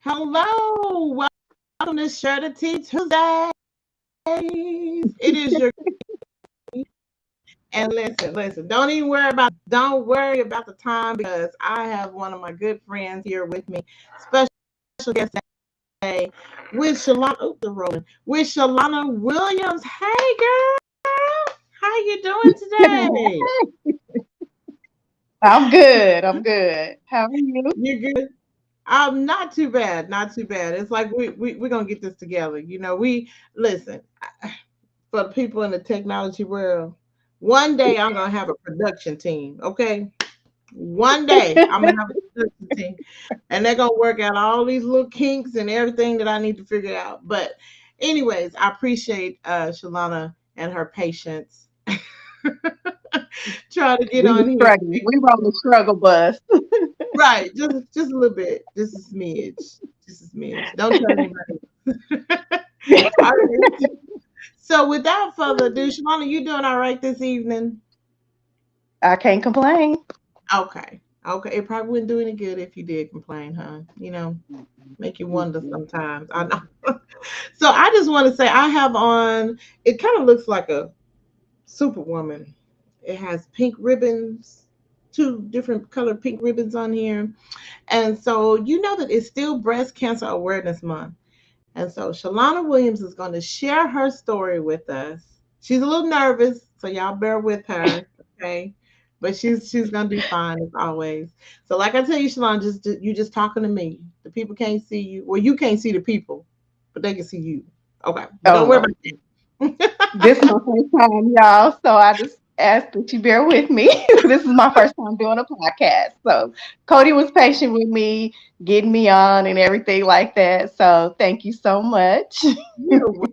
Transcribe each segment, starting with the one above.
Hello, welcome to Surety Tuesdays. It is your and listen. Don't worry about the time because I have one of my good friends here with me, special guest today with Shalonna Williams. Hey, girl, how you doing today? I'm good. How are you? You good? Not too bad, not too bad. It's like we're gonna get this together. We listen for the people in the technology world. One day I'm gonna have a production team. Okay, one day I'm gonna have a production team, and they're gonna work out all these little kinks and everything that I need to figure out. But, anyways, I appreciate Shalonna and her patience. Trying to get We were on here. struggling. We were on the struggle bus. Right, just a little bit, just a smidge, Don't tell anybody. All right. So without further ado, Shalonna, you doing all right this evening? I can't complain. Okay. Okay. It probably wouldn't do any good if you did complain, huh? Make you wonder sometimes. I know. So I just want to say I have on, it kind of looks like a superwoman. It has pink ribbons, two different colored pink ribbons on here. And so you know that it's still Breast Cancer Awareness Month. And so Shalonna Williams is going to share her story with us. She's a little nervous, so y'all bear with her, okay? But she's gonna do fine as always. So like I tell you, Shalonna, you just talking to me. The people can't see you. Well, you can't see the people, but they can see you. Okay, but Oh don't worry Lord. about This is that. my first time, y'all. So I just ask that you bear with me. This is my first time doing a podcast. So Cody was patient with me, getting me on and everything like that. So thank you so much. You're welcome.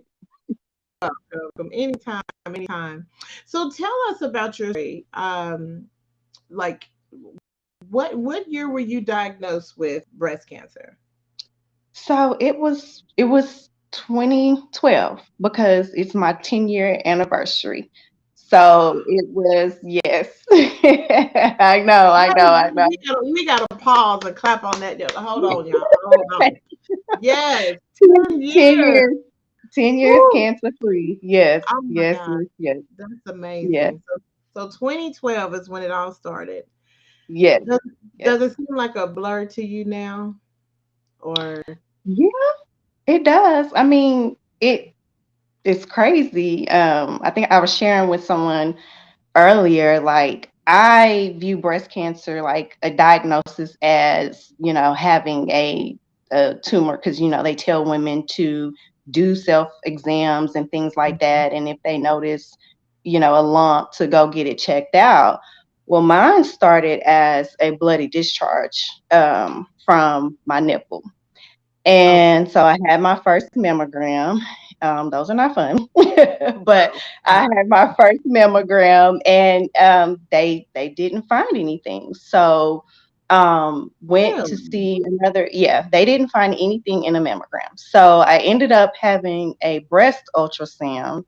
Anytime, anytime. So tell us about your story. Like what year were you diagnosed with breast cancer? So it was 2012 because it's my 10-year anniversary. So it was, yes. I know. We gotta pause and clap on that. Hold on, y'all. Hold on. Yes, 10 10 years. years, 10 years Woo. cancer free. Yes, Oh my yes, God, yes, yes, that's yes, amazing. So 2012 is when it all started. yes, Does yes. does it seem like a blur to you now? Or Yeah, it does. I mean, it's crazy. I think I was sharing with someone earlier, like I view breast cancer like a diagnosis as, having a tumor because, they tell women to do self exams and things like that. And if they notice, a lump to go get it checked out. Well, mine started as a bloody discharge from my nipple. okay, And so I had my first mammogram. Those are not fun, but no, I had my first mammogram, and they didn't find anything. So went to really? see another. Yeah, they didn't find anything in a mammogram. So I ended up having a breast ultrasound.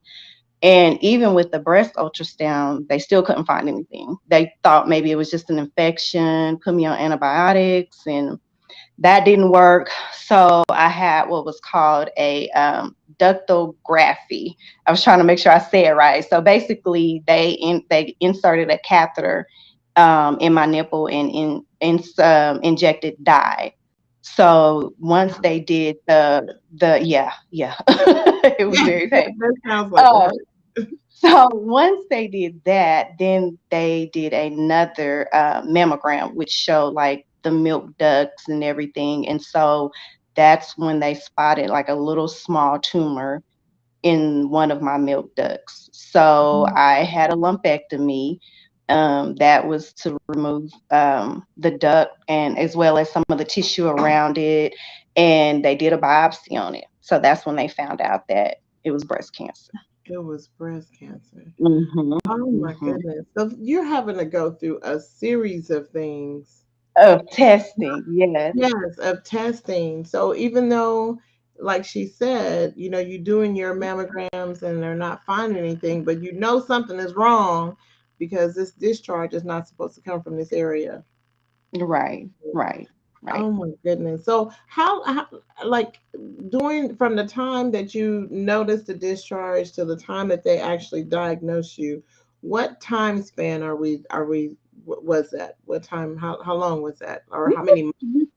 And even with the breast ultrasound, they still couldn't find anything. They thought maybe it was just an infection, put me on antibiotics, and that didn't work. So I had what was called a ductography. I was trying to make sure I say it right. So basically, they inserted a catheter in my nipple and injected dye. So once they did the it was Yeah, very painful. that sounds like Uh, work. so once they did that, then they did another mammogram, which showed like the milk ducts and everything. And so that's when they spotted like a little small tumor in one of my milk ducts. So I had a lumpectomy. That was to remove the duct and as well as some of the tissue around it. And they did a biopsy on it. So that's when they found out that it was breast cancer. It was breast cancer. Hmm. Oh my Hmm. goodness. So you're having to go through a series of things. Of testing, yes. Yes, of testing. So even though, like she said, you're doing your mammograms and they're not finding anything, but you know something is wrong because this discharge is not supposed to come from this area. Right, right, right. Oh my goodness. So how like during from the time that you noticed the discharge to the time that they actually diagnose you, what time span was that? What time how long was that? Or how many months?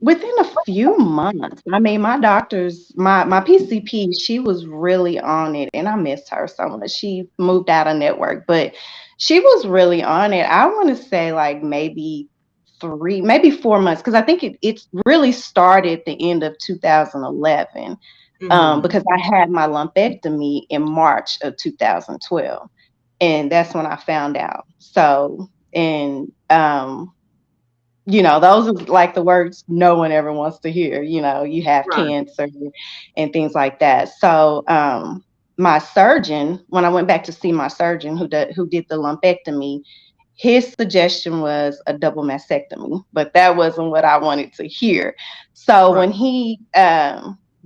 Within a few months. I mean, my doctors, my PCP, she was really on it, and I miss her so much. She moved out of network, but she was really on it. I want to say like maybe 3, maybe 4 months, because I think it really started the end of 2011. Mm-hmm. Because I had my lumpectomy in March of 2012, and that's when I found out. So, and those are like the words no one ever wants to hear. You have Right, cancer and things like that. So, my surgeon, when I went back to see my surgeon who did the lumpectomy, his suggestion was a double mastectomy, but that wasn't what I wanted to hear. So right, when he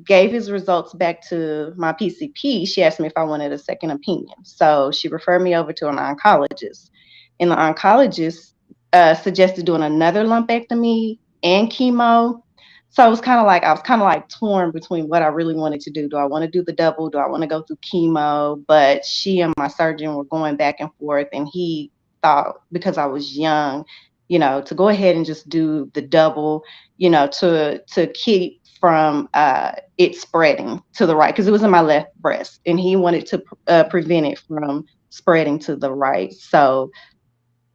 gave his results back to my PCP, she asked me if I wanted a second opinion. So she referred me over to an oncologist, and the oncologist suggested doing another lumpectomy and chemo. So I was kind of like torn between what I really wanted to do. Do I want to do the double? Do I want to go through chemo? But she and my surgeon were going back and forth, and he thought because I was young, to go ahead and just do the double, to keep from it spreading to the right, because it was in my left breast, and he wanted to prevent it from spreading to the right. So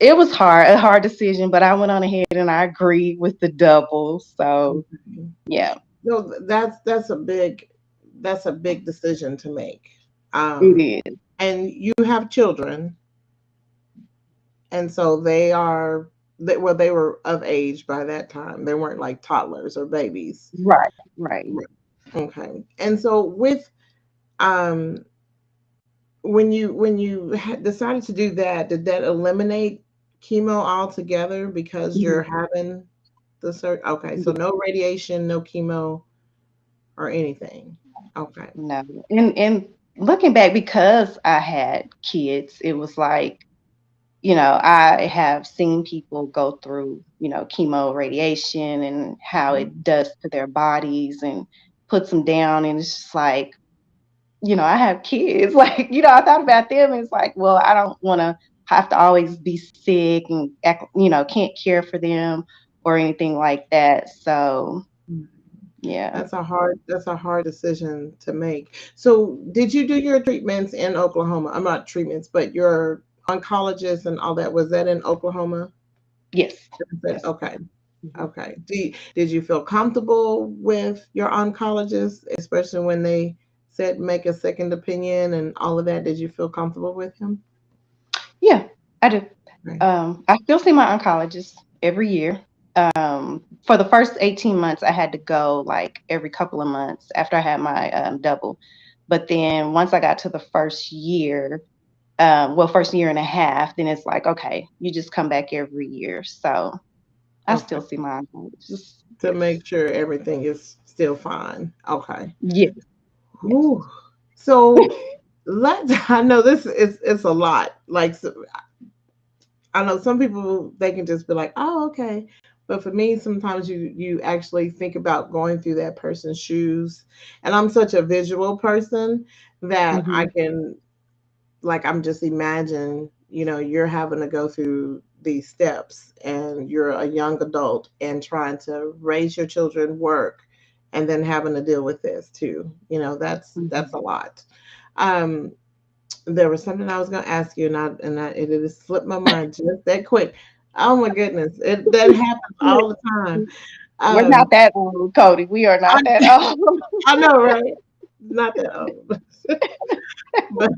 it was a hard decision, but I went on ahead and I agreed with the double. So okay. yeah, No, that's a big decision to make. it is. And you have children, and so they were of age by that time. They weren't like toddlers or babies. Right, right. Right. Okay. And so um when you decided to do that, did that eliminate chemo altogether because you're Mhm. having the okay, so Yeah, no radiation, no chemo or anything. Okay. no. And looking back, because I had kids, it was like, I have seen people go through, chemo radiation and how it does to their bodies and puts them down. And it's just like, I have kids. Like, I thought about them. And it's like, well, I don't want to have to always be sick and, can't care for them or anything like that. So, yeah. That's a hard decision to make. So, did you do your treatments in Oklahoma? I'm not treatments, but your oncologist and all that, was that in Oklahoma? Yes. Yes. Okay. Mhm. Okay. Did you feel comfortable with your oncologist, especially when they said make a second opinion and all of that? Did you feel comfortable with him? Yeah, I do. Right. I still see my oncologist every year. For the first 18 months, I had to go like every couple of months after I had my double. But then once I got to the first year, first year and a half, then it's like, okay, you just come back every year. So I Okay. still see my oncologist. To Yes. make sure everything is still fine. Okay. Yes. Yes. Whew. So I know this is it's a lot. Like I know some people they can just be like, oh, okay. But for me, sometimes you actually think about going through that person's shoes. And I'm such a visual person that I Hmm. can like I'm just imagine, you're having to go through these steps and you're a young adult and trying to raise your children, work, and then having to deal with this too. That's a Hmm. lot. Um, there was something I was going to ask you, and it just slipped my mind just that quick. Oh my goodness, that happens all the time. We're Um, not that old, Cody. We are I, not that old. I know, right? Not that old, but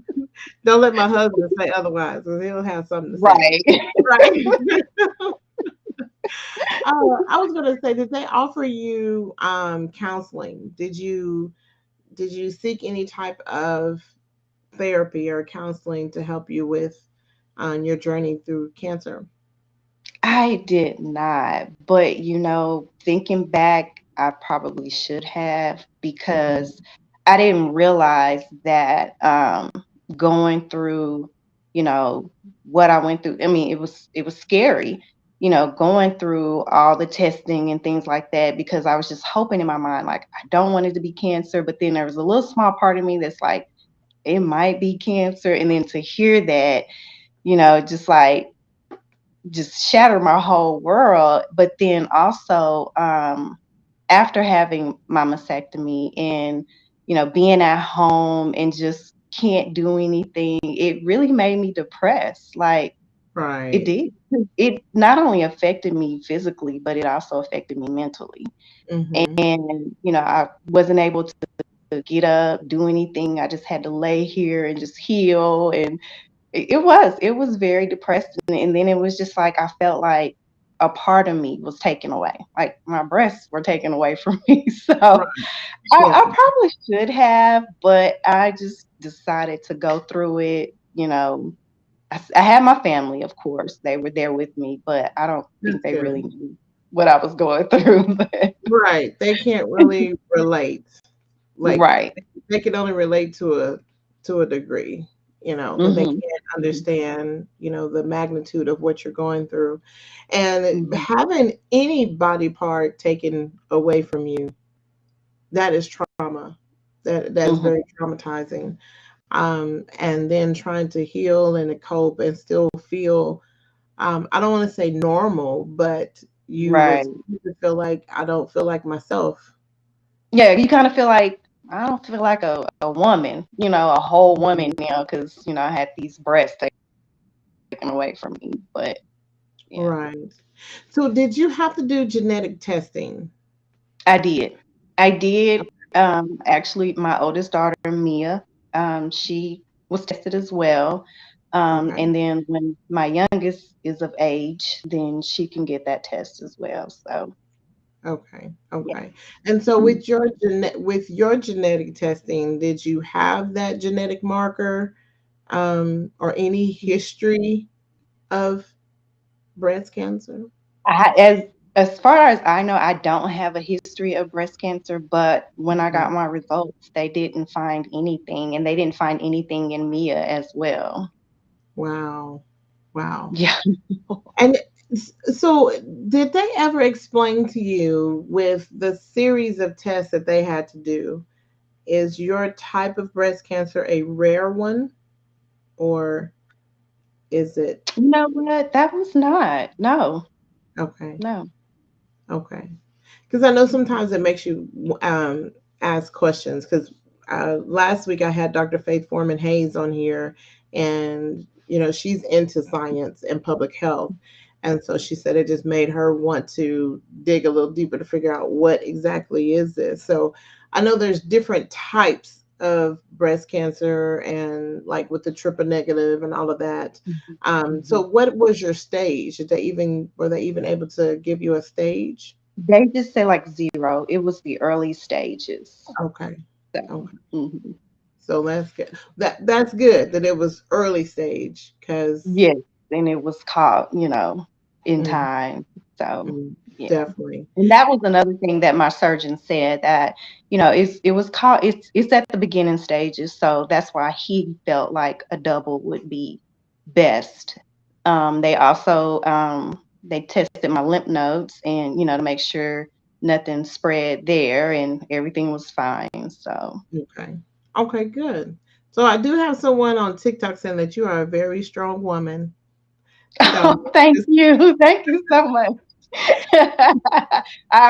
don't let my husband say otherwise, because he'll have something to say. Right. Right. I was going to say, did they offer you counseling? Did you seek any type of therapy or counseling to help you with your journey through cancer? I did not, but thinking back, I probably should have because I didn't realize that going through, you know, what I went through. I mean, it was scary, going through all the testing and things like that because I was just hoping in my mind like I don't want it to be cancer, but then there was a little small part of me that's like it might be cancer, and then to hear that, just like just shattered my whole world. But then also, after having my mastectomy and, being at home and just can't do anything, it really made me depressed. Like it Right. did. It not only affected me physically, but it also affected me mentally. Mm-hmm. And, I wasn't able to get up, do anything. I just had to lay here and just heal. And it was very depressing, and then it was just like I felt like a part of me was taken away, like my breasts were taken away from me. So Right. I Yeah. probably should have, but I just decided to go through it. I had my family, of course, they were there with me, but I don't think That's they really good. knew what I was going through. But Right. They can't really relate. Like right. they can only relate to a degree, but they Hmm. can't understand, the magnitude of what you're going through. And Hmm. having any body part taken away from you, that is trauma. That's Hmm. very traumatizing. And then trying to heal and to cope and still feel, I don't want to say normal, but Right. you would feel like I don't feel like myself. Yeah, you kind of feel like I don't feel like a woman, a whole woman now because, I had these breasts taken away from me. But yeah, Right. So did you have to do genetic testing? I did. I did. Actually, my oldest daughter, Mia, she was tested as well. Okay. And then when my youngest is of age, then she can get that test as well. So Okay. yeah. Okay. And so Mhm. with your genetic testing, did you have that genetic marker or any history of breast cancer? As far as I know, I don't have a history of breast cancer, but when I Okay. got my results, they didn't find anything, and they didn't find anything in Mia as well. Wow. Wow. Yeah. And so did they ever explain to you with the series of tests that they had to do, is your type of breast cancer a rare one or is it You know what? That was not. No, okay? no. Okay. Because I know sometimes it makes you ask questions. Because last week I had Dr. Faith Foreman Hayes on here, and she's into science and public health, and so she said it just made her want to dig a little deeper to figure out what exactly is this. So I know there's different types of breast cancer, and like with the triple negative and all of that. Mhm, So mhm. what was your stage? Were they even able to give you a stage? They just say like zero. It was the early stages. Okay. So, Okay. mhm. So that's good. That's good that it was early stage because Yes, and it was caught, in time. So, yeah. definitely. And that was another thing that my surgeon said that, it's at the beginning stages, so that's why he felt like a double would be best. They also they tested my lymph nodes and, to make sure nothing spread there and everything was fine. So Okay. Okay, good. So I do have someone on TikTok saying that you are a very strong woman. So oh, thank you. Thank you so much. I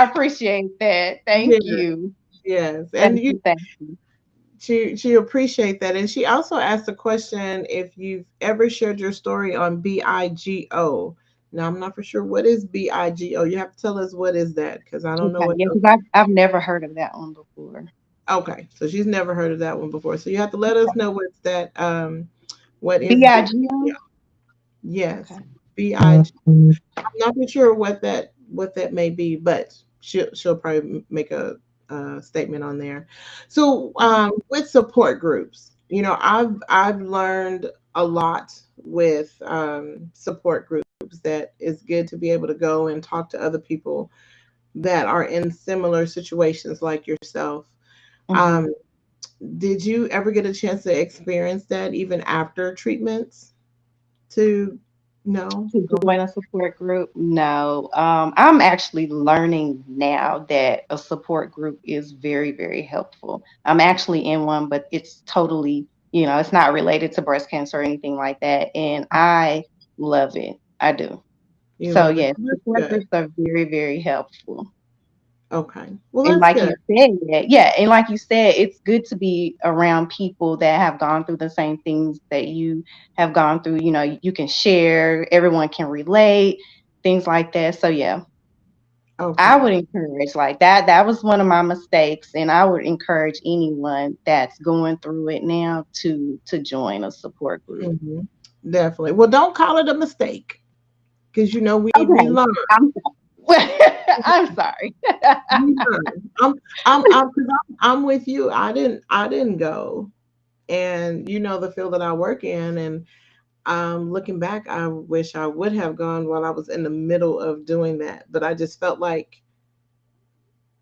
appreciate that. Thank yes, you. yes. And Thank you. Thank you. she appreciate that. And she also asked a question if you've ever shared your story on BIGO. Now I'm not for sure what is BIGO. You have to tell us what is that because I don't know Okay. what Yeah, those. because I've never heard of that one before. Okay, so she's never heard of that one before. So you have to let us know what's that. What is B? BIGO? Yes, Okay. BIG. I'm not for sure what that may be, but she'll probably make a statement on there. So with support groups, I've learned a lot with support groups, that it's good to be able to go and talk to other people that are in similar situations like yourself. Hmm. Um, did you ever get a chance to experience that even after treatments? To no, To go join a support group? No. I'm actually learning now that a support group is very, very helpful. I'm actually in one, but it's totally, it's not related to breast cancer or anything like that. And I love it. I do. you So, love it. yes, That's support good. groups are very, very helpful. Okay, well And that's like you good. said, yeah, and like you said, it's good to be around people that have gone through the same things that you have gone through. You can share, everyone can relate, things like that. So yeah, I Okay. would encourage like that. That was one of my mistakes, and I would encourage anyone that's going through it now to join a support group. Hmm. Definitely. Well, don't call it a mistake, because we Okay, learn. I'm sorry. I'm sorry. We learn. Cause I'm with you. I didn't go, and the field that I work in, and looking back, I wish I would have gone while I was in the middle of doing that, but I just felt like,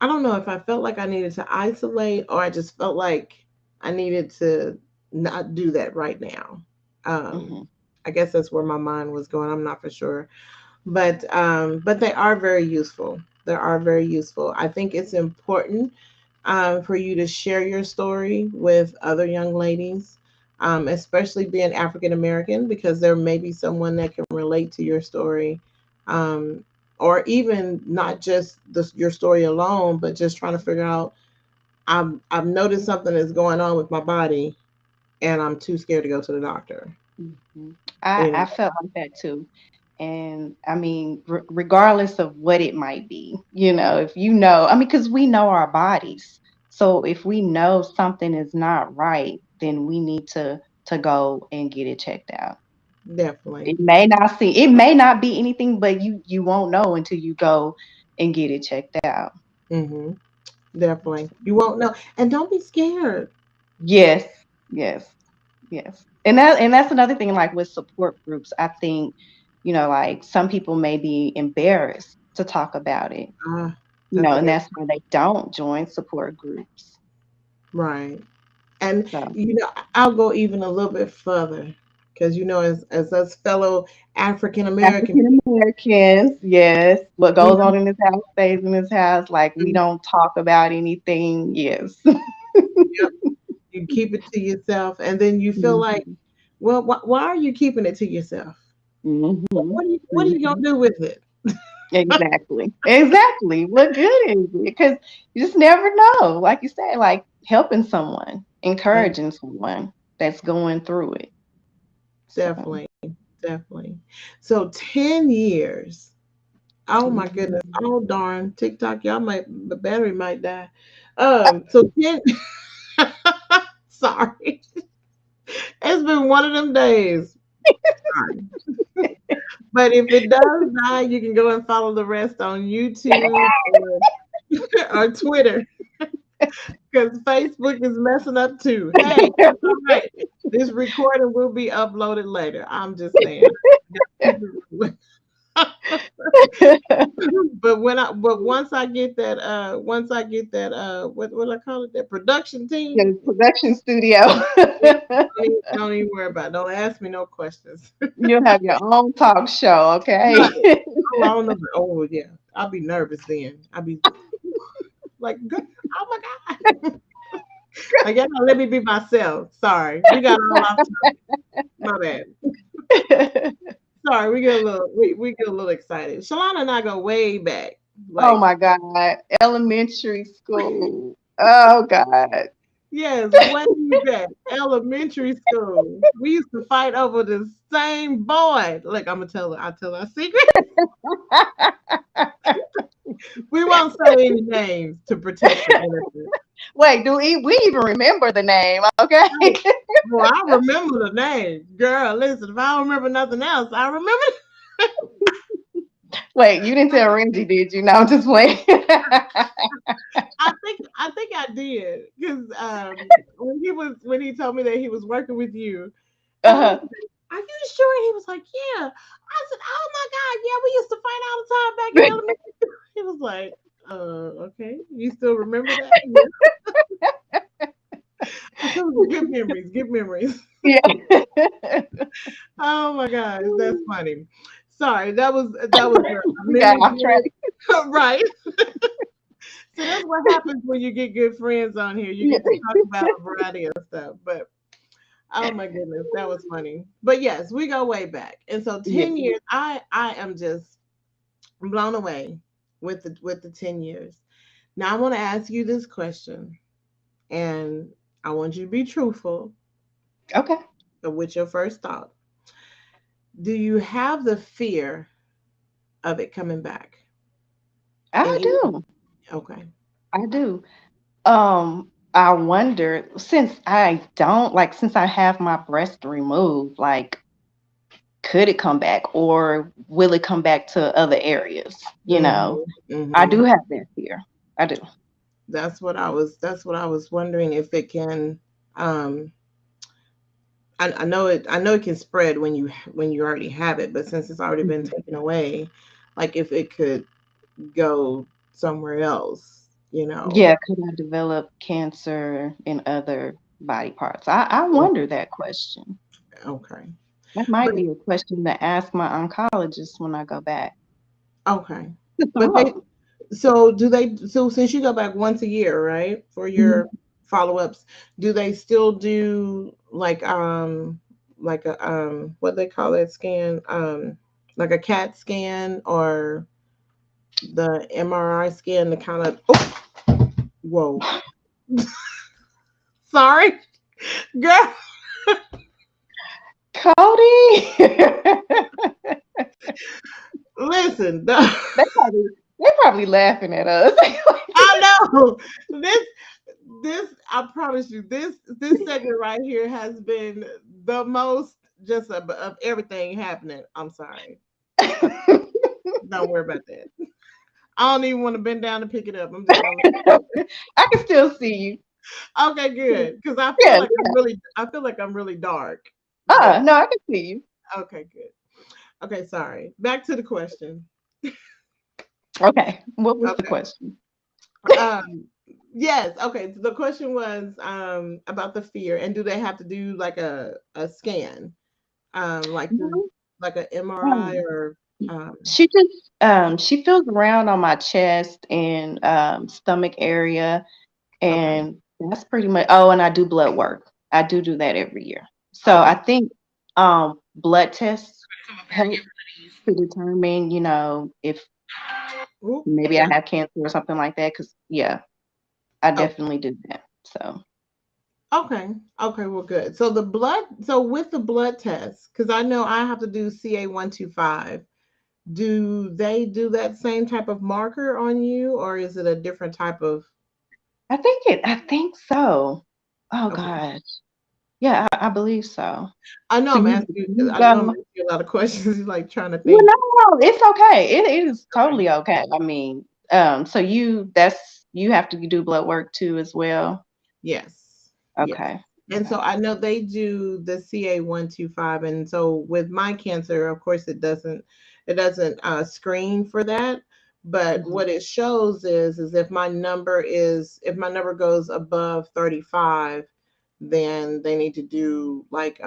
I don't know if I felt like I needed to isolate, or I just felt like I needed to not do that right now. Um, Hmm. I guess that's where my mind was going. I'm not for sure, but they are very useful. They are very useful. I think it's important for you to share your story with other young ladies, especially being African American, because there may be someone that can relate to your story, um, or even not just your story alone, but just trying to figure out. I've noticed something is going on with my body, and I'm too scared to go to the doctor. Hmm. You I know, felt like that too. And I mean, regardless of what it might be, if I mean, because we know our bodies. So if we know something is not right, then we need to go and get it checked out. definitely. It may not be anything, but you won't know until you go and get it checked out. Hmm. Definitely. You won't know, and don't be scared. Yes, yes. Yes. And that's another thing, like with support groups, I think, like some people may be embarrassed to talk about it, Ah, that's a and good. that's why they don't join support groups. Right. And So I'll go even a little bit further, because as us fellow African American African Americans, yes, what you goes on in this house stays in this house. Like we don't talk about anything. Yes. yep, you keep it to yourself, and then you feel like, Mhm. well, why are you keeping it to yourself? Mhm. What are you gonna Mhm. do with it? Exactly. Exactly. What good is it? Because you just never know. Like you said, like helping someone, Mm, encouraging someone that's going through it. So definitely, definitely. So 10 years. Oh my 10 goodness. years. Oh darn. TikTok, the battery might die. So 10. Sorry. It's been one of them days. Sorry. But if it does die, you can go and follow the rest on YouTube, or Twitter, because Facebook is messing up too. Hey, that's all right. This recording will be uploaded later. I'm just saying. Keep it real. But once I get that what I call it, that production team, The production studio. don't even worry about it. Don't ask me no questions. You'll have your own talk show, okay? Right. Oh, I don't know. Oh yeah. I'll be nervous then. I'll be like, oh my God. Like, yeah, let me be myself. Sorry. We got all off topic. My bad. Sorry, we get a little excited. Shalana and I go way back. Oh Like, my God. Elementary school. Oh God. yes, way back. Elementary school. We used to fight over the same boy. Like, I'll tell our secret. We won't say any names to protect the innocent. Wait, do we even remember the name? Okay. Right. Well, I remember the name. Girl, listen, if I don't remember nothing else, I remember. Wait, you didn't tell Reggie, did you? No, I'm just playing. I think I did because when he told me that he was working with you, and I was Uh-huh. like, "Are you sure?" He was like, "Yeah." I said, "Oh my God, yeah, we used to fight all the time back in elementary." He was like, okay, you still remember that?" Yeah. I said, "Good memories, good memories." Yeah. Oh my gosh, that's funny. Sorry, that was a We got memory off track. right. So that's what happens when you get good friends on here. You Yeah. get to talk about a variety of stuff. But oh my goodness, that was funny. But yes, we go way back. And so Yeah. 10 years, I am just blown away with the 10 years. Now I want to ask you this question, and I want you to be truthful Okay. with your first thought. Do you have the fear of it coming back? And I even do. okay. I do. I wonder, since I have my breast removed, like, could it come back or will it come back to other areas? Hmm. I Hmm. do have that fear. I do. That's what I was wondering if it can um I know it can spread when you already have it, but since it's already been Mhm. taken away, like if it could go somewhere else. Yeah, could I develop cancer in other body parts? I wonder that question. Okay. That But might be a question to ask my oncologist when I go back. okay. But they Oh. so since you go back once a year, right? For your Mhm. follow-ups, do they still do like a what they call that scan? Like a CAT scan or the MRI scan to kind of whoa. Sorry. Girl, Cody. listen. They probably they probably laughing at us. I know this. I promise you, this segment right here has been the most just of everything happening. I'm sorry. Uh, don't worry about that. I don't even want to bend down to pick it up. I'm just gonna. I can still see you. Okay, good. Because I feel Yeah. like I'm really dark. But No, I can see you. okay, good. Okay, sorry. Back to the question. Okay. What was the Okay. question? Um, yes. Okay. So the question was about the fear, and do they have to do like a scan, like No. like a MRI Um, or um. she feels around on my chest and stomach area, Okay. and that's pretty much. Oh, and I do blood work. I do that every year. So I Okay. think blood tests help to determine, if Ooh, maybe I yeah. have cancer or something like that. Because yeah, I Oh, definitely do that. So okay. Okay. Well, good. So the blood. So with the blood test, because I know I have to do CA 125. Do they do that same type of marker on you, or is it a different type of? I think so. Oh Okay. gosh. Yeah, I believe so. I know So I'm you asking you. you I know I'm go. asking you a lot of questions. Like trying to Well, think. no, it's okay. It is Okay. totally okay. I mean, so you have to do blood work too as well. Yes. Yes. Okay. And Okay. so I know they do the CA 125, and so with my cancer, of course, it doesn't screen for that. But Mhm. what it shows is if my number goes above 35, then they need to do like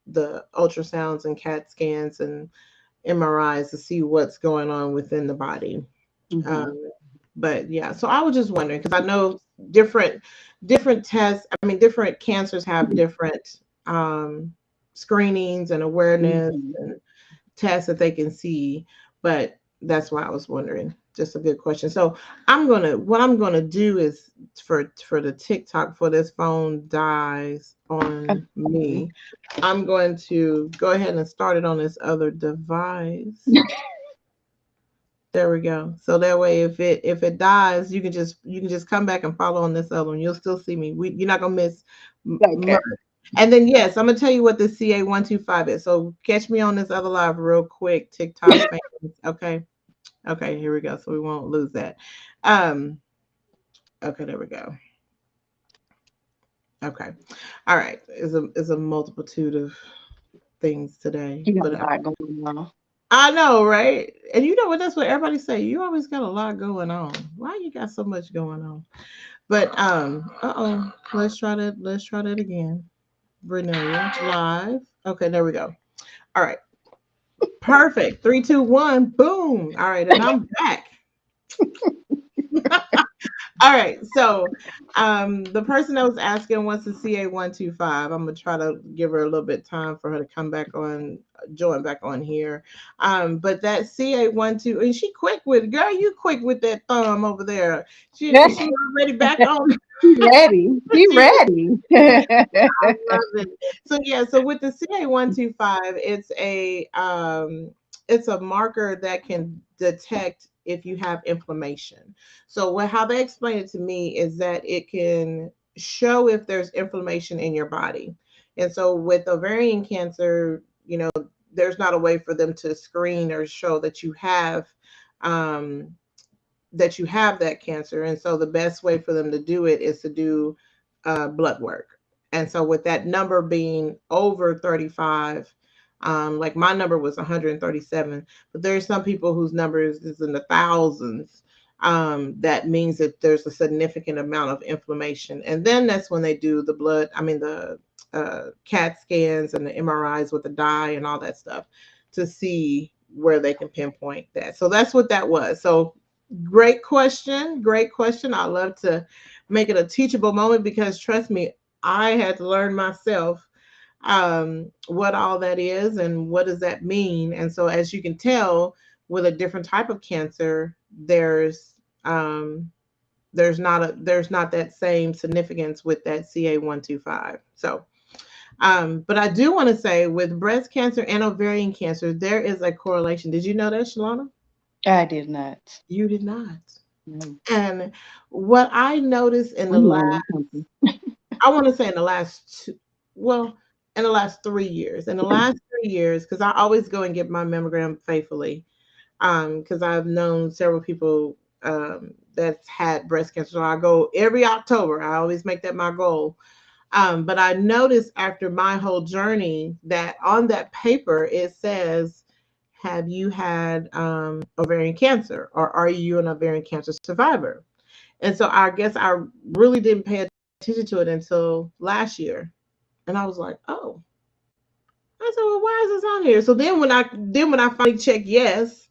the ultrasounds and CAT scans and MRIs to see what's going on within the body. Mhm. But yeah, so I was just wondering because I know different different tests. I mean, different cancers have different um, screenings and awareness Mhm. and tests that they can see. But that's why I was wondering. Just a good question. So what I'm gonna do is for the TikTok for this phone dies on Okay. me. I'm going to go ahead and start it on this other device. There we go. So that way, if it dies, you can just come back and follow on this other one. You'll still see me. You're not gonna miss much. Okay. And then yes, I'm gonna tell you what the CA 125 is. So catch me on this other live real quick, TikTok fans. Okay. Okay. Here we go. So we won't lose that. Um. Okay, there we go. Okay. All right. Is a multitude of things today, You got but a lot going on. I know, right? And you know what? That's what everybody say. You always got a lot going on. Why you got so much going on? But uh-oh. Let's try that again. Vernelia live. Okay, there we go. All right. Perfect. Three, two, one. Boom. All right, and I'm back. All right. So, the person that was asking what's the CA125. I'm gonna try to give her a little bit of time for her to come back on, join back on here. But that CA12, and she quick with it. Girl, you quick with that thumb over there. She already back on. He ready. He She ready. I love it. So yeah, so with the CA125, it's a marker that can detect if you have inflammation. So how they explain it to me is that it can show if there's inflammation in your body. And so with ovarian cancer, there's not a way for them to screen or show um, that you have that cancer. And so the best way for them to do it is to do blood work. And so with that number being over 35, like my number was 137, but there's some people whose numbers is in the thousands. That means that there's a significant amount of inflammation. And then that's when they do the CAT scans and the MRIs with the dye and all that stuff to see where they can pinpoint that. So that's what that was. So great question. Great question. I love to make it a teachable moment because trust me, I had to learn myself what all that is and what does that mean. And so, as you can tell, with a different type of cancer, um, there's not that same significance with that CA125. So, but I do want to say with breast cancer and ovarian cancer, there is a correlation. Did you know that, Shalana? I did not. You did not. No. And what I noticed in the I'm last, learning something. I want to say in the last well, in the last 3 years, because I always go and get my mammogram faithfully, because I've known several people that's had breast cancer. So I go every October. I always make that my goal. But I noticed after my whole journey that on that paper it says, have you had ovarian cancer or are you an ovarian cancer survivor? And so I guess I really didn't pay attention to it until last year. And I was like, oh, I said, well, why is this on here? So then when I finally checked yes,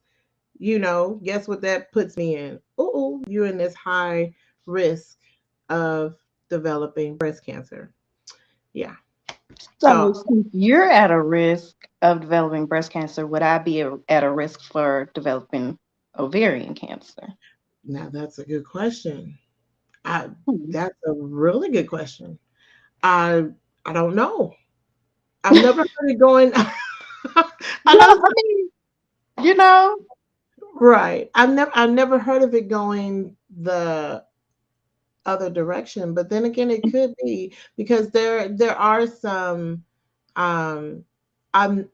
guess what that puts me in? Oh, you're in this high risk of developing breast cancer. Yeah. So So, since you're at a risk of developing breast cancer, would I be at a risk for developing ovarian cancer? now that's a good question. I Hmm. That's a really good question. I I don't know. I've never heard it going. I Yeah, know, I mean, you know, right. I've never heard of it going the other direction, but then again, it could be because there are some. Um, I'm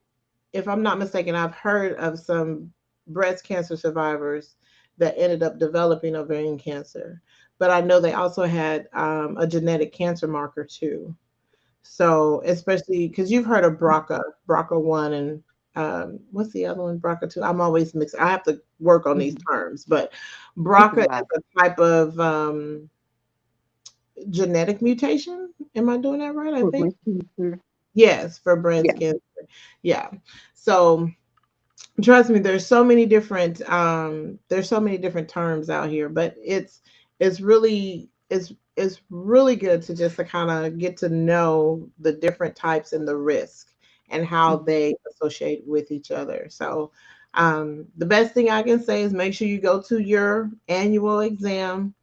if I'm not mistaken, I've heard of some breast cancer survivors that ended up developing ovarian cancer, but I know they also had a genetic cancer marker too. So especially because you've heard of BRCA1 and what's the other one? BRCA2. I'm always mixed. I have to work on these mhm, terms, but it's a BRCA lot. is a type of genetic mutation. Am I doing that right? I For think breast cancer. yes, for breast Yeah. cancer. Yeah. So trust me, there's so many different terms out here, but it's really good to just to kind of get to know the different types and the risk and how Mhm. they associate with each other. So the best thing I can say is make sure you go to your annual exam,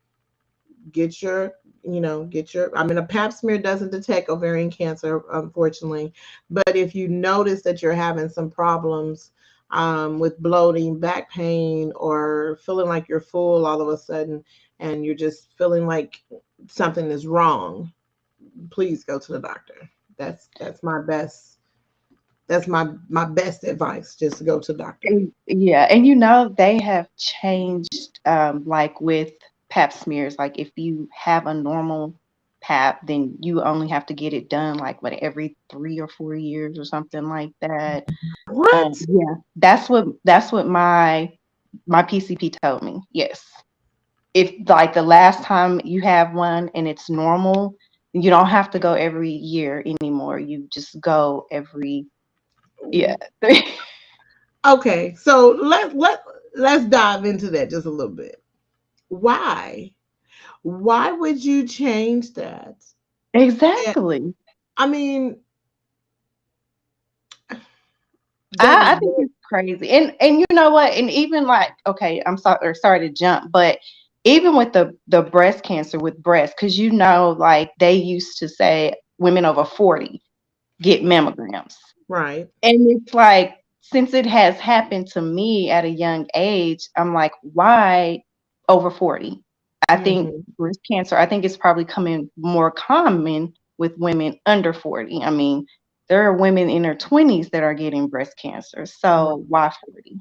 get your I mean, a pap smear doesn't detect ovarian cancer, unfortunately, but if you notice that you're having some problems with bloating, back pain, or feeling like you're full all of a sudden, and you're just feeling like something is wrong, please go to the doctor. That's my best. That's my best advice. Just to go to the doctor. And, yeah, and they have changed, like with pap smears. Like if you have a normal pap, then you only have to get it done like what every 3 or 4 years or something like that. What? Yeah, that's what my PCP told me. Yes, if like the last time you have one and it's normal, you don't have to go every year anymore. You just go every yeah. Okay, so let's dive into that just a little bit. Why? Why would you change that? And, Exactly. I mean, that is I think it's crazy. And you know what? And even like, okay, I'm sorry to jump, but even with the breast cancer with breast, because you know, like they used to say women over 40 get mammograms. right. And it's like, since it has happened to me at a young age, I'm like, why over 40? I think Hmm. breast cancer, I think it's probably coming more common with women under 40. I mean, there are women in their 20s that are getting breast cancer. So why 40?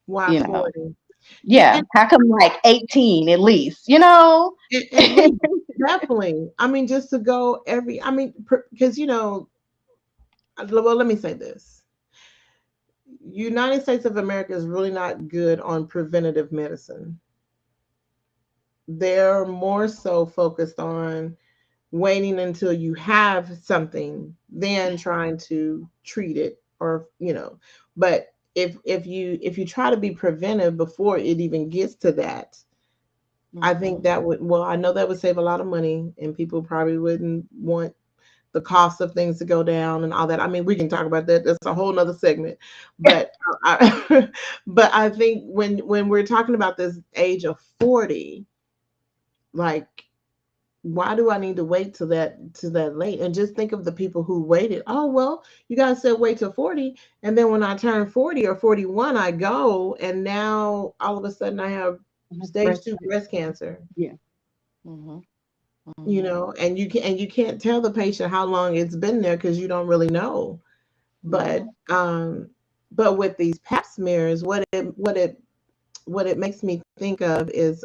Why You know? 40? Yeah, Yeah. How come like 18 at least? You know? at least definitely. I mean, just to go every. I mean, because well, let me say this: United States of America is really not good on preventative medicine. They're more so focused on waiting until you have something than trying to treat it, or but if you try to be preventive before it even gets to that, I think Mhm. that would, well, I know that would save a lot of money, and people probably wouldn't want the cost of things to go down and all that. I mean, we can talk about that. That's a whole nother segment. But but I think when we're talking about this age of 40, like, why do I need to wait till that late? And just think of the people who waited. Oh well, you guys said wait till 40, and then when I turn 40 or 41, I go, and now all of a sudden I have stage Breast 2 breast cancer. cancer. Yeah. Mhm. Mhm. And you can't tell the patient how long it's been there because you don't really know. But Mhm. but with these pap smears, what it makes me think of is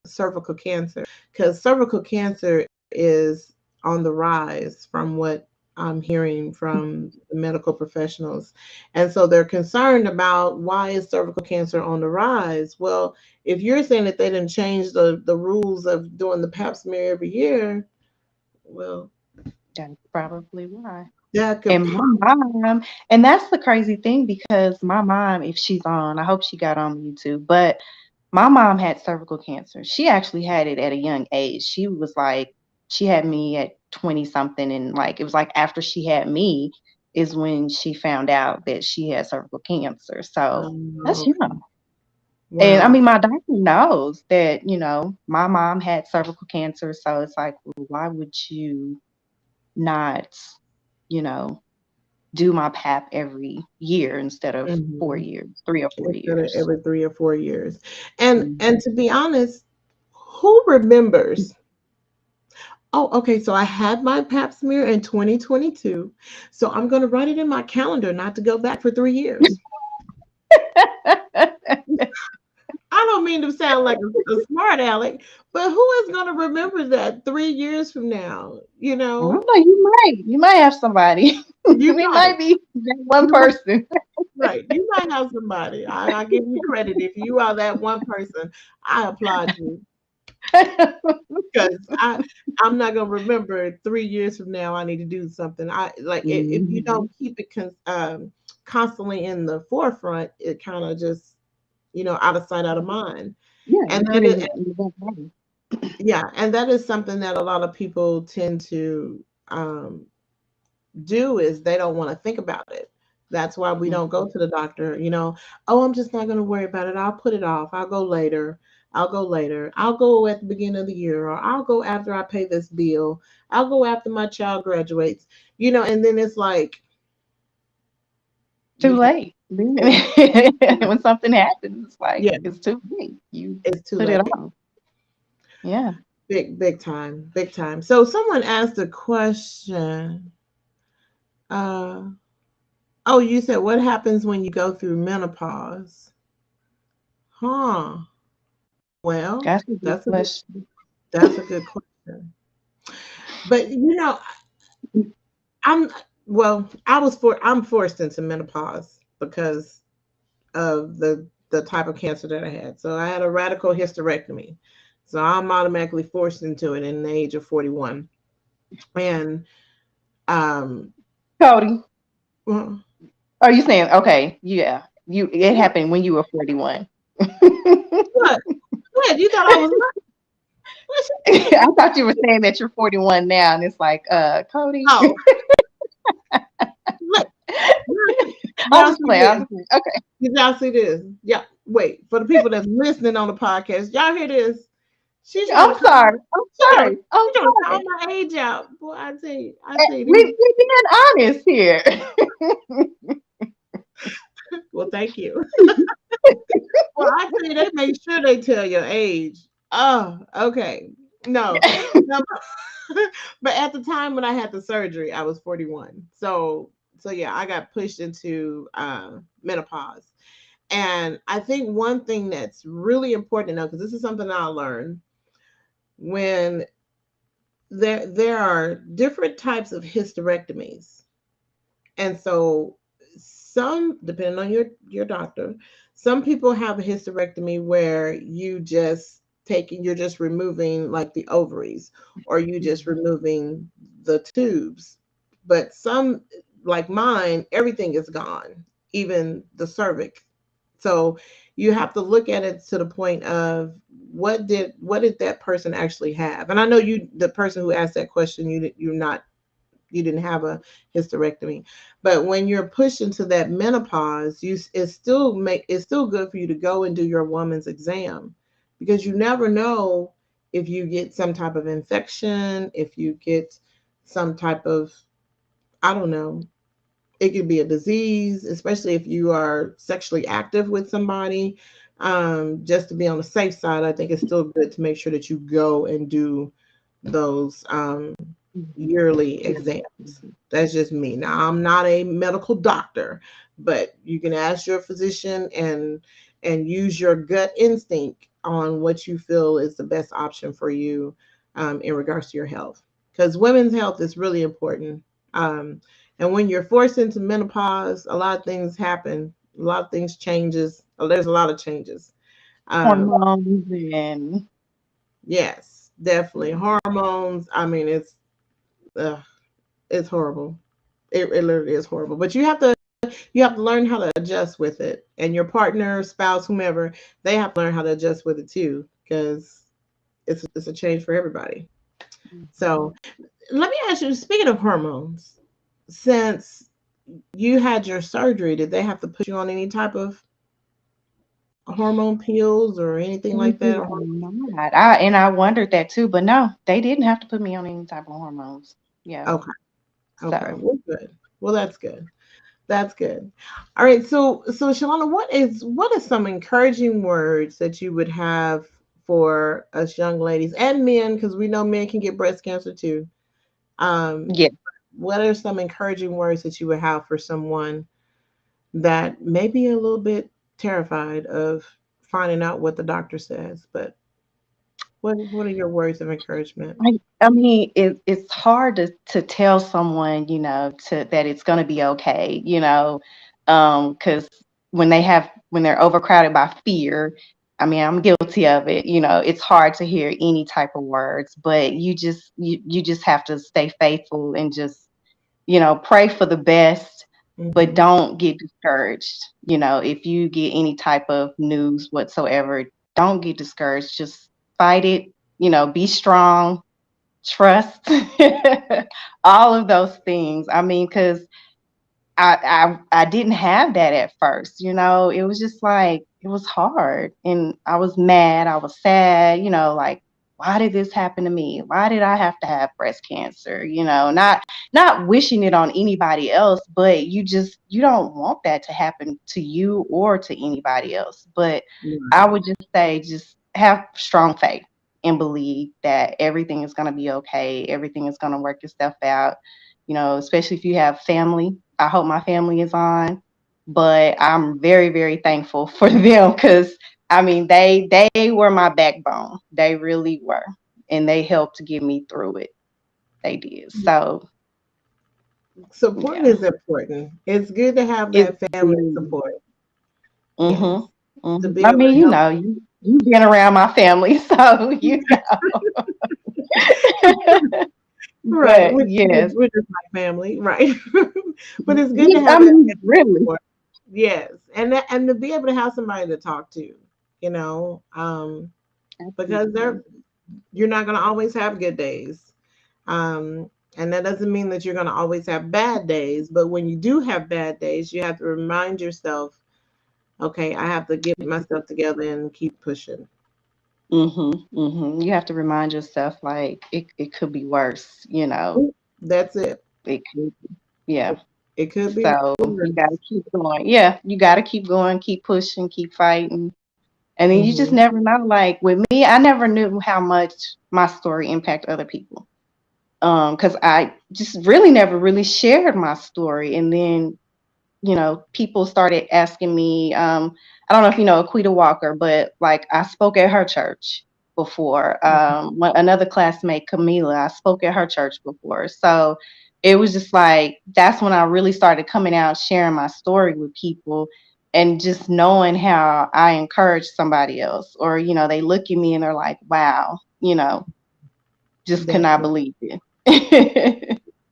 cervical cancer, because cervical cancer is on the rise from what I'm hearing from the medical professionals. And so they're concerned about, why is cervical cancer on the rise? Well, if you're saying that they didn't change the rules of doing the pap smear every year, well, That's probably why. that could And my mom, and that's the crazy thing because my mom, if she's on, I hope she got on YouTube, but my mom had cervical cancer. She actually had it at a young age. She was like, she had me at 20 something, and like it was like after she had me is when she found out that she had cervical cancer. So that's okay. young. And I Wow. mean, my doctor knows that, my mom had cervical cancer. So it's like, well, why would you not, you know, do my PAP every year instead of Hmm. 4 years, 3 or 4 Instead of years. every 3 or 4 years. And Mhm. to be honest, who remembers? Oh, okay. So I had my pap smear in 2022. So I'm going to write it in my calendar not to go back for 3 years. I don't mean to sound like a smart aleck, but who is going to remember that 3 years from now? I don't know, you might have somebody. You We might, might be that one you might, person. right. You might have somebody. I give you credit. If you are that one person, I applaud you. Because I'm not gonna remember 3 years from now. I need to do something. I like it, if you Mhm. don't keep it constantly in the forefront, it kind of just, out of sight, out of mind. Yeah, And you put that it is, in the back burner. yeah, and that is something that a lot of people tend to do, is they don't want to think about it. That's why we don't go Mhm. to the doctor. Oh, I'm just not going to worry about it. I'll put it off. I'll go later. I'll go later. I'll go at the beginning of the year, or I'll go after I pay this bill. I'll go after my child graduates. And then it's like, Too you, late. it's, When something happens, it's like yeah, it's too late. You it's too put it late. off. Yeah. Big, big time, big time. So someone asked a question. Uh, oh, you said, what happens when you go through menopause? Huh. Well, That's a good question. that's a good question. But I'm I'm forced into menopause because of the type of cancer that I had. So I had a radical hysterectomy. So I'm automatically forced into it in the age of 41. And um Cody, well, are you saying okay? Yeah, it what happened when you were 41. what what you thought I was what I thought you were saying that you're 41 now, and it's like, Cody. oh look y'all I'm y'all just see playing. I'm this. just playing. Okay. Did y'all see this? Yeah, wait, for the people that's listening on the podcast, y'all hear this? She's trying to I'm call sorry. I'm sorry. I'm she trying to call sorry. my age out. Boy, I tell you these. We being honest here. Well, thank you. Well, I tell you, they make sure they tell your age. Oh, okay. No, no, but at the time when I had the surgery, I was 41. So yeah, I got pushed into menopause. And I think one thing that's really important to know, because this is something I learned when there are different types of hysterectomies. And so some, depending on your doctor, some people have a hysterectomy where you're just removing like the ovaries, or you just removing the tubes. But some, like mine, everything is gone, even the cervix. So you have to look at it to the point of what did that person actually have. And I know the person who asked that question, you didn't have a hysterectomy, but when you're pushed into that menopause, it's still good for you to go and do your woman's exam, because you never know if you get some type of infection, if you get some type of, I don't know, it could be a disease, especially if you are sexually active with somebody. Just to be on the safe side, I think it's still good to make sure that you go and do those yearly exams. That's just me. Now, I'm not a medical doctor, but you can ask your physician and use your gut instinct on what you feel is the best option for you in regards to your health. Because women's health is really important. And when you're forced into menopause, a lot of things happen. A lot of things changes. There's a lot of changes. Um, Hormones and yes, definitely hormones. I mean, it's horrible. It literally is horrible. But you have to learn how to adjust with it, and your partner, spouse, whomever, they have to learn how to adjust with it too, because it's a change for everybody. So let me ask you. Speaking of hormones, since you had your surgery, did they have to put you on any type of hormone pills or anything they like did that? not. I wondered that too, but no, they didn't have to put me on any type of hormones. Yeah. Okay, okay, So well, good. Well, that's good. That's good. All right. So Shalana, what is some encouraging words that you would have for us young ladies and men, because we know men can get breast cancer too. Um, yeah. what are some encouraging words that you would have for someone that may be a little bit terrified of finding out what the doctor says, but what are your words of encouragement? I mean, it's hard to tell someone, to that it's going to be okay, because when they're overcrowded by fear, I mean, I'm guilty of it. It's hard to hear any type of words, but you just have to stay faithful and just pray for the best, but Hmm. don't get discouraged. If you get any type of news whatsoever, don't get discouraged. Just fight it. Be strong, trust, all of those things. I mean, because I didn't have that at first. It was just like it was hard, and I was mad. I was sad. Like, why did this happen to me? Why did I have to have breast cancer? Not wishing it on anybody else, but you don't want that to happen to you or to anybody else. But I Right. would just say, just have strong faith and believe that everything is going to be okay. Everything is going to work itself out. Especially if you have family. I hope my family is on, but I'm very, very thankful for them because I mean, they were my backbone. They really were, and they helped to get me through it. They did. So Support yeah, is important. It's good to have it's that family good. support. Yes, Mhm. to Mhm. be I able mean, to help. you've been around my family, so you know. Right. But yes, We're just like family, right? But it's good to I have that mean, family really, support. Yes, and to be able to have somebody to talk to, you know, because absolutely. you're not going to always have good days, and that doesn't mean that you're going to always have bad days. But when you do have bad days, you have to remind yourself, okay, I have to get myself together and keep pushing. Mhm. Mhm. You have to remind yourself, like it could be worse. You know, That's it. it could. Yeah. It could be So you got worse. to keep going. Yeah, you got to keep going, keep pushing, keep fighting. And then you just Hmm. never know. Like with me, I never knew how much my story impact other people. Because I just really never really shared my story. And then, people started asking me, I don't know if you know Aquita Walker, but like I spoke at her church before. Another classmate, Camila, I spoke at her church before. So it was just like that's when I really started coming out, sharing my story with people, and just knowing how I encourage somebody else, or they look at me and they're like, "Wow," just cannot Definitely. believe it.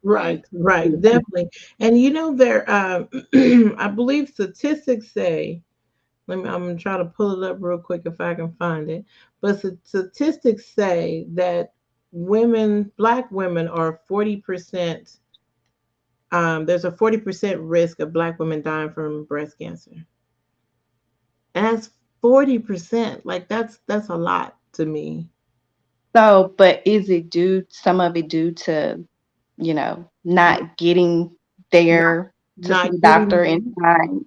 Right, right, definitely. And there, I believe statistics say, I'm gonna try to pull it up real quick if I can find it. But statistics say that Black women are 40%. There's a 40% risk of Black women dying from breast cancer. And that's 40%. Like that's a lot to me. So, but is it due, some of it due to, not getting Not there to see not the getting doctor in time,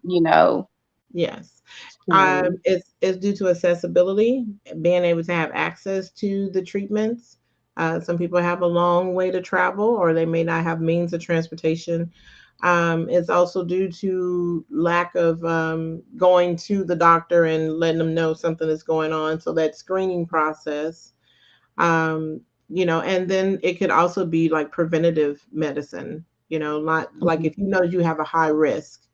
Yes. to, It's due to accessibility, being able to have access to the treatments. Some people have a long way to travel, or they may not have means of transportation. It's also due to lack of going to the doctor and letting them know something is going on. So that screening process, um, and then it could also be like preventative medicine. Not like Mhm, if you know you have a high risk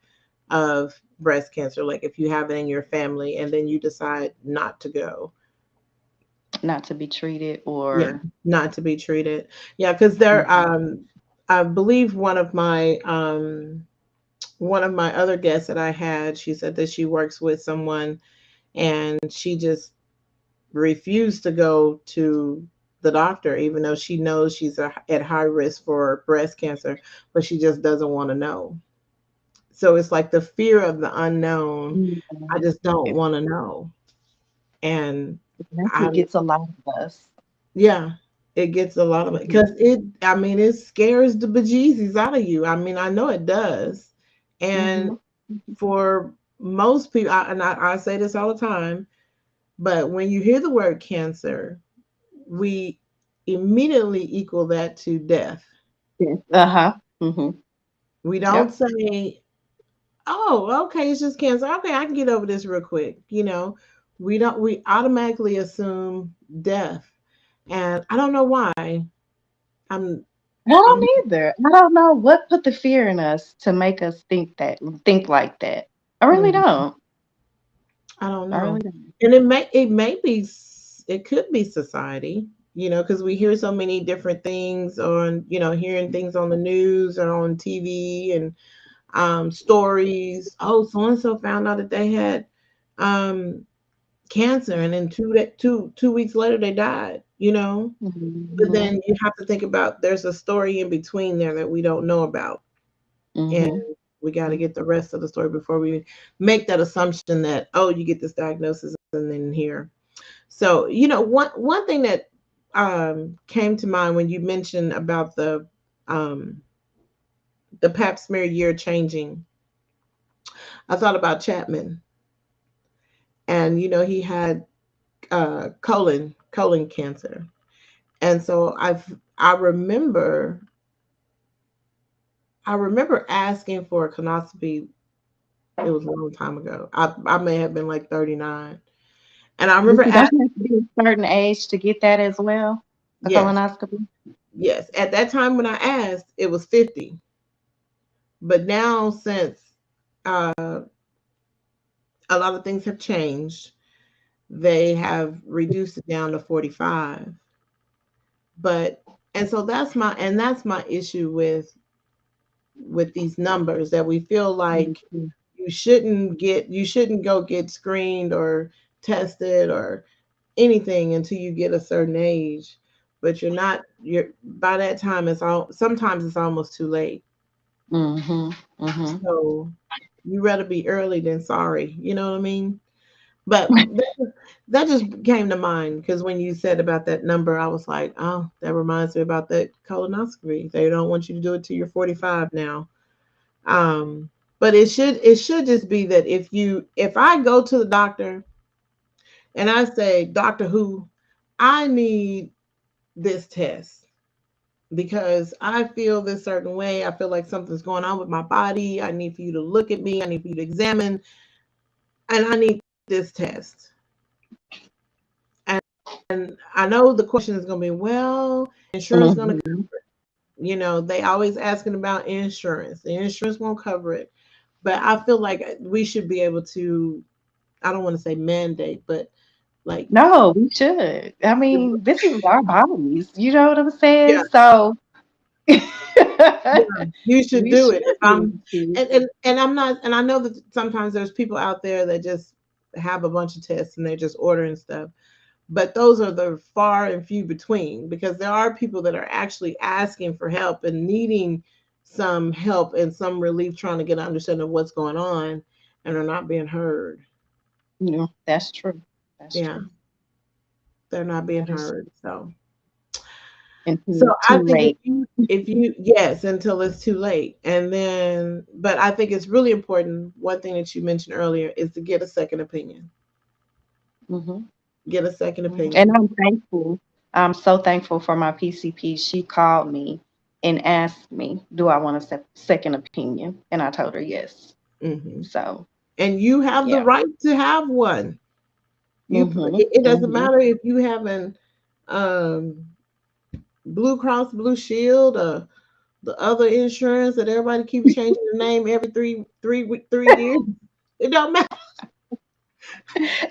of breast cancer, like if you have it in your family and then you decide not to go. not to be treated Yeah, or, not to be treated. Yeah, because there, mhm. I believe one of my other guests that I had, she said that she works with someone and she just refused to go to the doctor, even though she knows she's at high risk for breast cancer, but she just doesn't want to know. So it's like the fear of the unknown. I Mhm. just don't It want to know. And definitely I, gets a lot of us. yeah, it gets a lot of it because I mean, it scares the bejesus out of you. I mean, I know it does. And Mm-hmm. for most people, I say this all the time, but when you hear the word cancer, we immediately equal that to death. Yes. Uh-huh. Mm-hmm. We don't Yep. say, oh, okay, it's just cancer. Okay, I can get over this real quick. We automatically assume death. And I don't know why. I'm I I'm don't either. I don't know what put the fear in us to make us think like that. I really mm, don't. I don't I really know. don't. And it could be society, because we hear so many different things on, hearing things on the news or on TV and stories. Oh, so and so found out that they had um cancer, and then 2 weeks later they died. But Mhm. then you have to think about there's a story in between there that we don't know about, and Mhm. we got to get the rest of the story before we make that assumption that, oh, you get this diagnosis and then here. So one thing that came to mind when you mentioned about um the pap smear year changing, I thought about Chapman, and he had colon cancer. And so I remember asking for a colonoscopy. It was a long time ago. I may have been like 39. And I But remember you don't have to be a certain age to get that as well, a yes, colonoscopy. yes. At that time when I asked, it was 50. But now, since uh, a lot of things have changed, they have reduced it down to 45. But and so that's my issue with these numbers, that we feel like Mhm. you shouldn't go get screened or tested or anything until you get a certain age. But you're by that time, it's all sometimes it's almost too late. Mhm. Mhm. So you rather be early than sorry, you know what I mean? But that just came to mind because when you said about that number, I was like, oh, that reminds me about that colonoscopy. They don't want you to do it till you're 45 now. Um, but it should just be that if I go to the doctor and I say, Doctor Who, I need this test because I feel this certain way. I feel like something's going on with my body. I need for you to look at me. I need for you to examine, and I need this test. And I know the question is going to be, well, insurance going to, Mhm. they always asking about insurance. The insurance won't cover it. But I feel like we should be able to, I don't want to say mandate, but like, No, we should. I mean, this is our bodies. You know what I'm yeah, saying? So yeah, you should we do should it. If be I'm, able to. and I'm not, and I know that sometimes there's people out there that just have a bunch of tests and they're just ordering stuff. But those are the far and few between because there are people that are actually asking for help and needing some help and some relief trying to get an understanding of what's going on and are not being heard. Yeah, that's true. That's Yeah, true. they're not being That is heard. So until it's I too think late. if you yes, until it's too late. And then but I think it's really important, one thing that you mentioned earlier is to get a second opinion. Hmm. Get a second And opinion. I'm thankful. I'm so thankful for my PCP. She called me and asked me, "Do I want a second opinion?" And I told her yes. Hmm. So And you have the yeah. right to have one. Hmm. It doesn't Hmm. matter if you have an um, Blue Cross Blue Shield or the other insurance that everybody keeps changing the name every 3 years. It don't matter.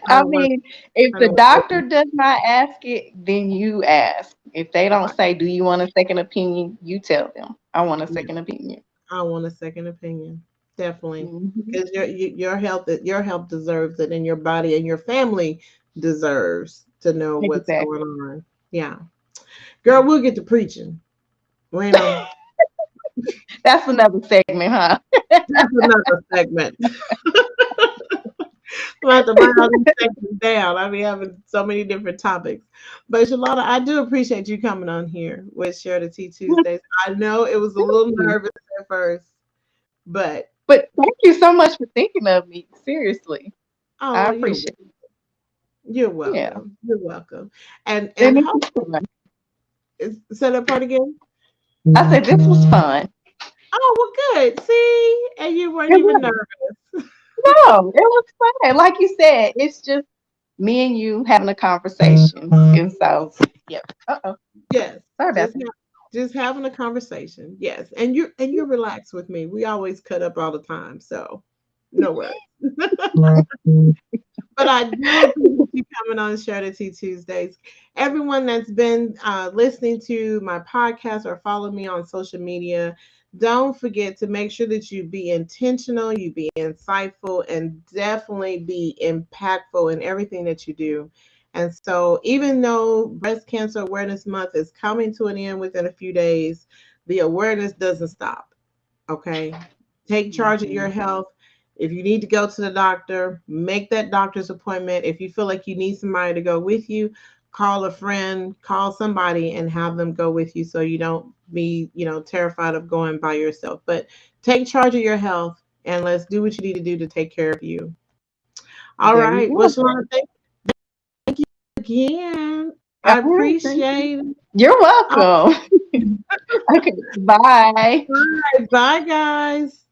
I I don't work. mean, if I the don't work with doctor them. does not ask it, then you ask. If they don't Right. say, "Do you want a second opinion?" you tell them, "I want a Yeah, second opinion." I want a second opinion. Definitely, Hmm. because your health deserves it, and your body and your family deserves to know what's going Exactly. on. Yeah, girl, we'll get to preaching. You know, That's another segment, huh? that's another segment. We'll have to write all these segments down. I be having so many different topics. But Shalana, I do appreciate you coming on here with Share the Tea Tuesdays. I know it was a Thank little you. nervous at first, but But thank you so much for thinking of me. Seriously, I oh, appreciate it. you're Yeah, welcome. You're welcome. And and this hope was fun. say that part again. I said this was fun. Oh, well, good. See, and you weren't It even was. nervous. No, it was fun. Like you said, it's just me and you having a conversation. And so, yeah. Uh-oh. Yes, Sorry about just that. just having a conversation. Yes, and you're relaxed with me. We always cut up all the time, so no worries. But I do appreciate you coming on Strategy Tuesdays. Everyone that's been listening to my podcast or follow me on social media, don't forget to make sure that you be intentional, you be insightful, and definitely be impactful in everything that you do. And so, even though Breast Cancer Awareness Month is coming to an end within a few days, the awareness doesn't stop. Okay. Take charge of your Mhm. health. If you need to go to the doctor, make that doctor's appointment. If you feel like you need somebody to go with you, call a friend, call somebody and have them go with you so you don't be, terrified of going by yourself. But take charge of your health and let's do what you need to do to take care of you. All There you right. Well, go. Shalana, thank you again. All I right. Thank you. appreciate it. You're All welcome. Okay. Bye. right. Bye, guys.